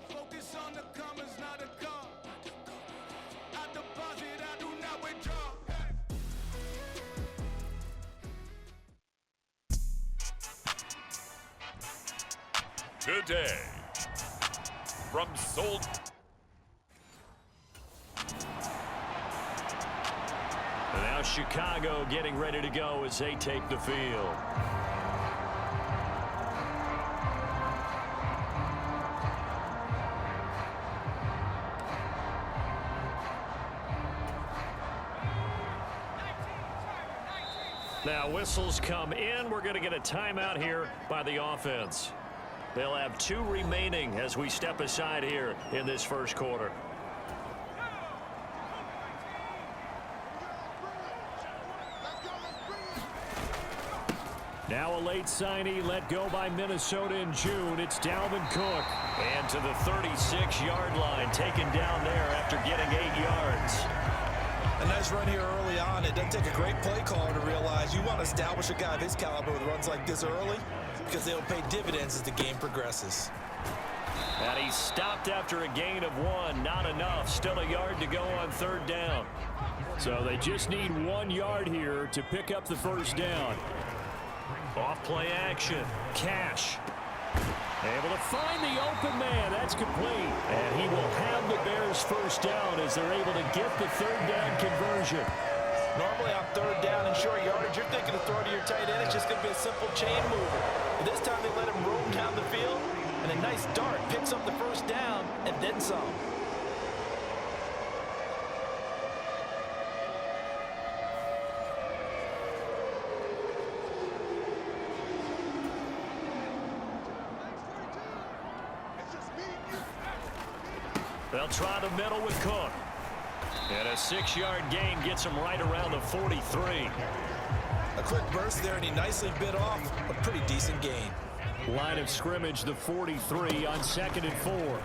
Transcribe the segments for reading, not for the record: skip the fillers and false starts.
Focus on the commas, not a call. I deposit, I do not withdraw. Today, from Seoul. And now Chicago getting ready to go as they take the field. Now whistles come in. We're going to get a timeout here by the offense. They'll have 2 remaining as we step aside here in this first quarter. Now a late signee let go by Minnesota in June. It's Dalvin Cook. And to the 36-yard line, taken down there after getting 8 yards. A nice run here early on. It doesn't take a great play caller to realize you want to establish a guy of his caliber with runs like this early because they'll pay dividends as the game progresses. And he stopped after a gain of 1. Not enough. Still a yard to go on 3rd down. So they just need 1 yard here to pick up the first down. Off play action. Cash. Able to find the open man. That's complete. And he will have the Bears first down as they're able to get the 3rd down conversion. Normally on 3rd down and short yardage, you're thinking to throw to your tight end. It's just going to be a simple chain mover. But this time they let him roam down the field, and a nice dart picks up the first down and then some. They'll try the middle with Cook. And a 6-yard gain gets him right around the 43. A quick burst there, and he nicely bit off a pretty decent gain. Line of scrimmage, the 43 on 2nd and 4.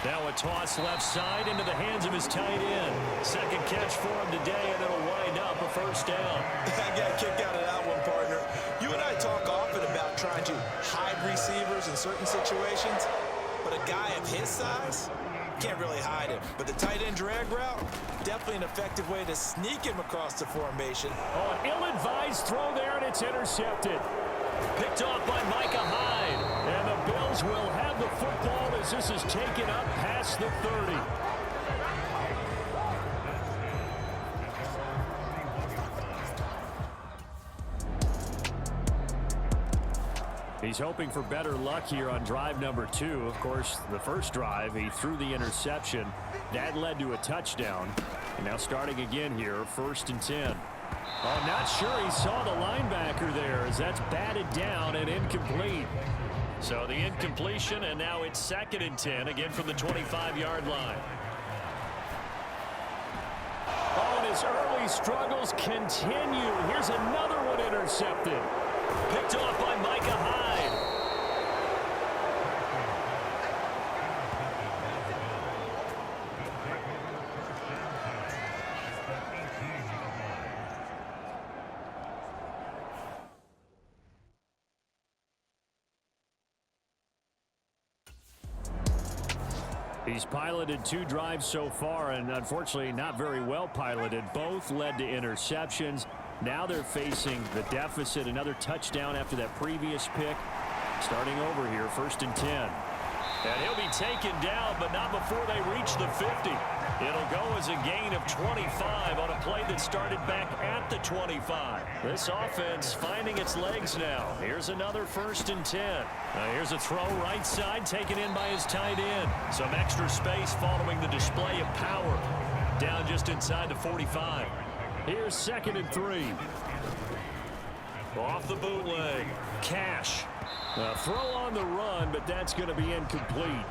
Now a toss left side into the hands of his tight end. Second catch for him today, and it'll wind up a first down. I got a kick out of that one, partner. You and I talk often about trying to hide receivers in certain situations, but a guy of his size can't really hide him. But the tight end drag route, definitely an effective way to sneak him across the formation. Oh, an ill-advised throw there, and it's intercepted. Picked off by Micah Hyde. And the Bills will have the football as this is taken up past the 30. He's hoping for better luck here on drive number 2. Of course, the first drive, he threw the interception. That led to a touchdown. And now starting again here, 1st and 10. Oh, not sure he saw the linebacker there as that's batted down and incomplete. So the incompletion, and now it's 2nd and 10, again from the 25-yard line. Oh, and his early struggles continue. Here's another one intercepted. Picked off by Micah Hyde. He's piloted 2 drives so far, and unfortunately not very well piloted. Both led to interceptions. Now they're facing the deficit. Another touchdown after that previous pick. Starting over here, 1st and 10. And he'll be taken down, but not before they reach the 50. It'll go as a gain of 25 on a play that started back at the 25. This offense finding its legs now. Here's another 1st and 10. Here's a throw right side taken in by his tight end. Some extra space following the display of power. Down just inside the 45. Here's 2nd and 3. Off the bootleg. Cash. A throw on the run, but that's going to be incomplete.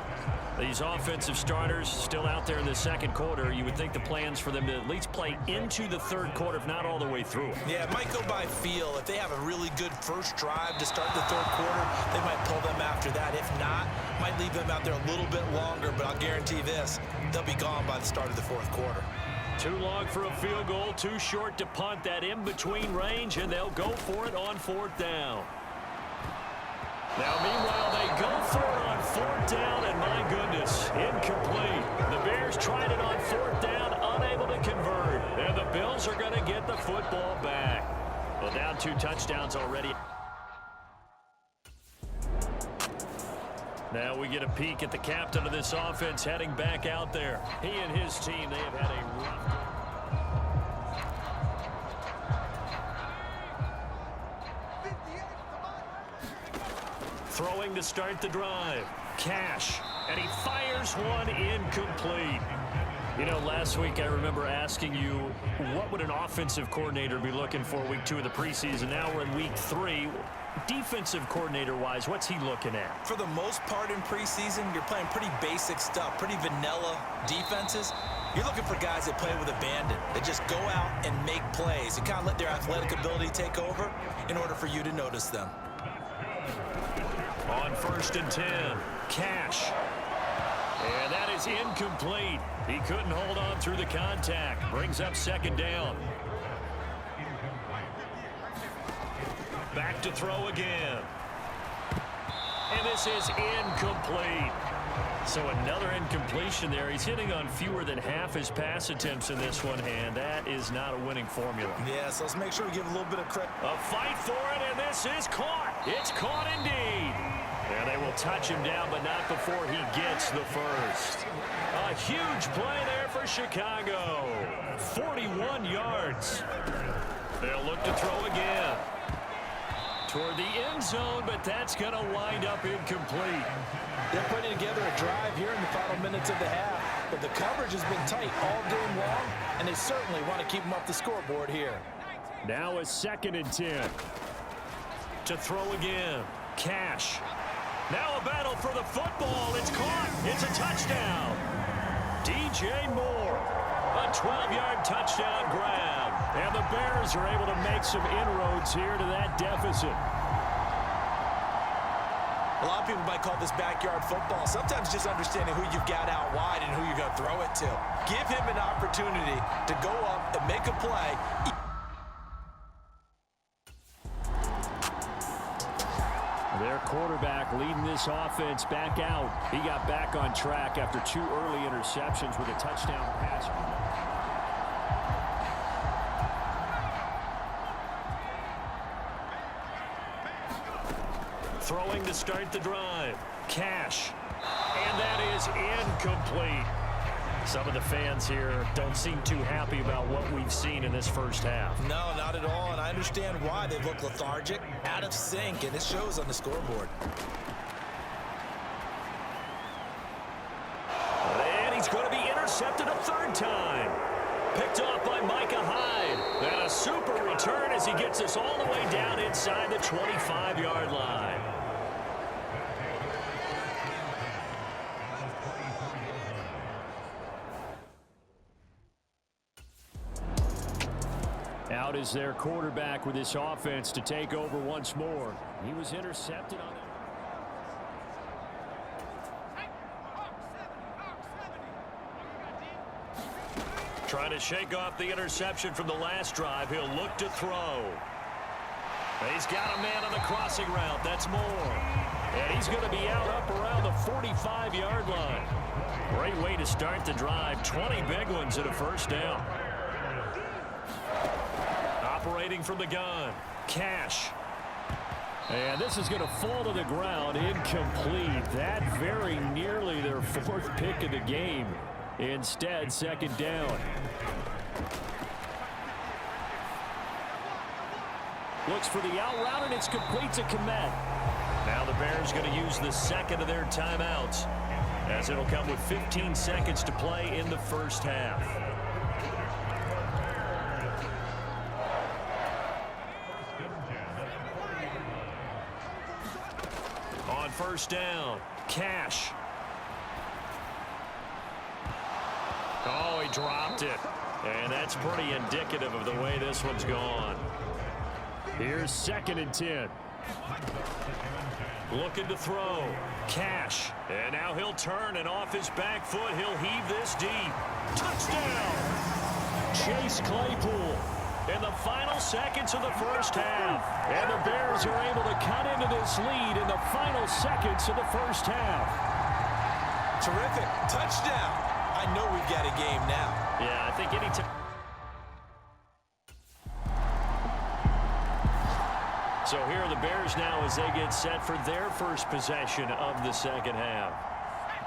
These offensive starters still out there in the 2nd quarter. You would think the plans for them to at least play into the 3rd quarter, if not all the way through. Yeah, it might go by feel. If they have a really good first drive to start the 3rd quarter, they might pull them after that. If not, might leave them out there a little bit longer, but I'll guarantee this, they'll be gone by the start of the 4th quarter. Too long for a field goal, too short to punt. That in-between range, and they'll go for it on 4th down. Now, meanwhile, they go for it on fourth down, and my goodness, incomplete. The Bears tried it on fourth down, unable to convert. And the Bills are going to get the football back. Well, down 2 touchdowns already. Now we get a peek at the captain of this offense heading back out there. He and his team, they have had a rough... Throwing to start the drive. Cash. And he fires one incomplete. You know, last week I remember asking you, what would an offensive coordinator be looking for week 2 of the preseason? Now we're in week 3. Defensive coordinator-wise, what's he looking at? For the most part in preseason, you're playing pretty basic stuff, pretty vanilla defenses. You're looking for guys that play with abandon, that just go out and make plays and kind of let their athletic ability take over in order for you to notice them. On 1st and 10, Cash. And that is incomplete. He couldn't hold on through the contact. Brings up 2nd down. Back to throw again. And this is incomplete. So another incompletion there. He's hitting on fewer than half his pass attempts in this one, and that is not a winning formula. Yeah, so let's make sure we give a little bit of credit. A fight for it, and this is caught. It's caught indeed. And they will touch him down, but not before he gets the first. A huge play there for Chicago. 41 yards. They'll look to throw again. Toward the end zone, but that's going to wind up incomplete. They're putting together a drive here in the final minutes of the half, but the coverage has been tight all game long, and they certainly want to keep them up the scoreboard here. Now a 2nd and 10. To throw again. Cash. Now a battle for the football. It's caught. It's a touchdown. DJ Moore. A 12-yard touchdown grab. And the Bears are able to make some inroads here to that deficit. A lot of people might call this backyard football. Sometimes just understanding who you've got out wide and who you're going to throw it to. Give him an opportunity to go up and make a play. Their quarterback leading this offense back out. He got back on track after 2 early interceptions with a touchdown pass. Throwing to start the drive. Cash. And that is incomplete. Some of the fans here don't seem too happy about what we've seen in this first half. No, not at all, and I understand why. They look lethargic, out of sync, and it shows on the scoreboard. And he's going to be intercepted a 3rd time. Picked off by Micah Hyde. And a super return as he gets us all the way down inside the 25-yard line. Out is their quarterback with this offense to take over once more. He was intercepted on that. Trying to shake off the interception from the last drive. He'll look to throw. He's got a man on the crossing route. That's Moore. And he's going to be out up around the 45-yard line. Great way to start the drive. 20 big ones at a 1st down. Operating from the gun. Cash. And this is going to fall to the ground. Incomplete. That very nearly their 4th pick of the game. Instead, 2nd down. Looks for the out route, and it's complete to Komet. Now the Bears going to use the 2nd of their timeouts, as it'll come with 15 seconds to play in the first half. On 1st down, Cash. Oh, he dropped it. And that's pretty indicative of the way this one's gone. Here's 2nd and 10. Looking to throw. Cash. And now he'll turn, and off his back foot, he'll heave this deep. Touchdown! Chase Claypool. in the final seconds of the first half. And the Bears are able to cut into this lead in the final seconds of the first half. Terrific. Touchdown. I know we've got a game now. Yeah, I think any time. So here are the Bears now as they get set for their first possession of the second half.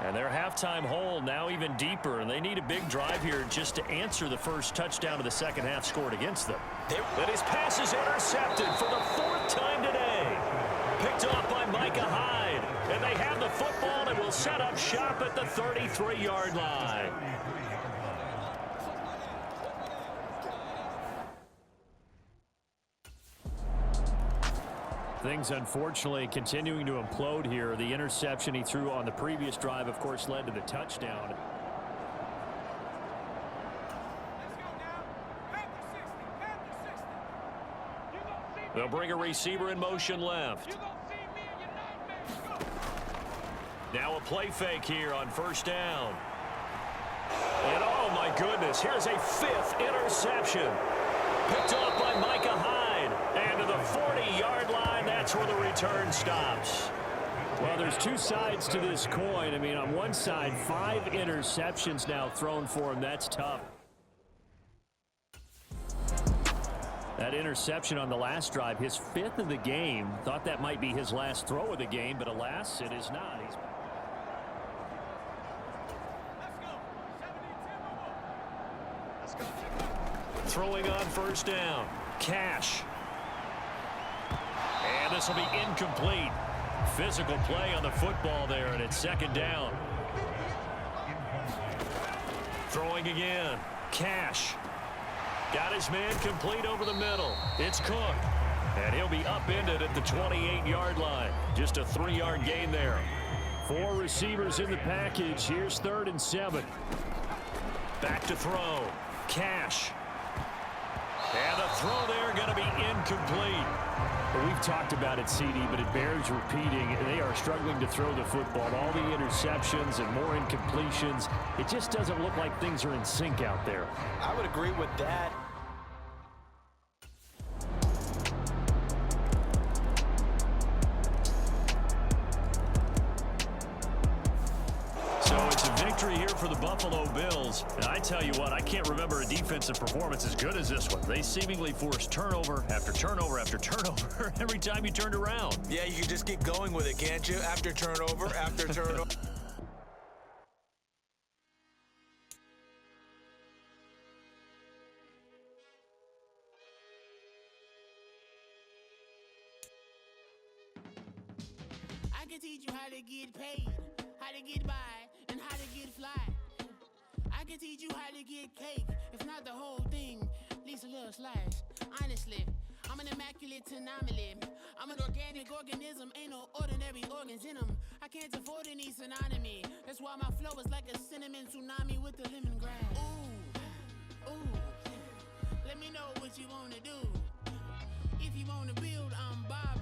And their halftime hole now even deeper, and they need a big drive here just to answer the first touchdown of the second half scored against them. And his pass is intercepted for the fourth time today. Picked off by Micah Hyde. And they have the football and will set up shop at the 33-yard line. Things, unfortunately, continuing to implode here. The interception he threw on the previous drive, of course, led to the touchdown. They'll bring a receiver in motion left. Now a play fake here on first down. And, oh, my goodness, here's a fifth interception. Picked off by Micah Hyde. And to the 40-yard line, that's where the return stops. Well, there's two sides to this coin. I mean, on one side, 5 interceptions now thrown for him. That's tough. That interception on the last drive, his 5th of the game. Thought that might be his last throw of the game, but alas, it is not. Throwing on first down. Cash. And this will be incomplete. Physical play on the football there, and it's second down. Throwing again. Cash. Got his man complete over the middle. It's Cook. And he'll be upended at the 28-yard line. Just a 3-yard gain there. 4 receivers in the package. Here's 3rd and 7. Back to throw. Cash. And the throw there going to be incomplete. Well, we've talked about it, CD, but it bears repeating. They are struggling to throw the football. All the interceptions and more incompletions. It just doesn't look like things are in sync out there. I would agree with that. So it's a victory here for the Buffalo Bills. And I tell you what, I can't remember a defensive performance as good as this one. They seemingly forced turnover after turnover after turnover every time you turned around. Yeah, you can just keep going with it, can't you? After turnover, after turnover. I can teach you how to get paid, how to get by, and how to get fly. I can teach you how to get cake, if not the whole thing, at least a little slice. Honestly, I'm an immaculate anomaly. I'm an organic organism, ain't no ordinary organs in them. I can't afford any synonymy. That's why my flow is like a cinnamon tsunami with the lemongrass. Ooh, ooh, let me know what you wanna do. If you wanna build, I'm Bob.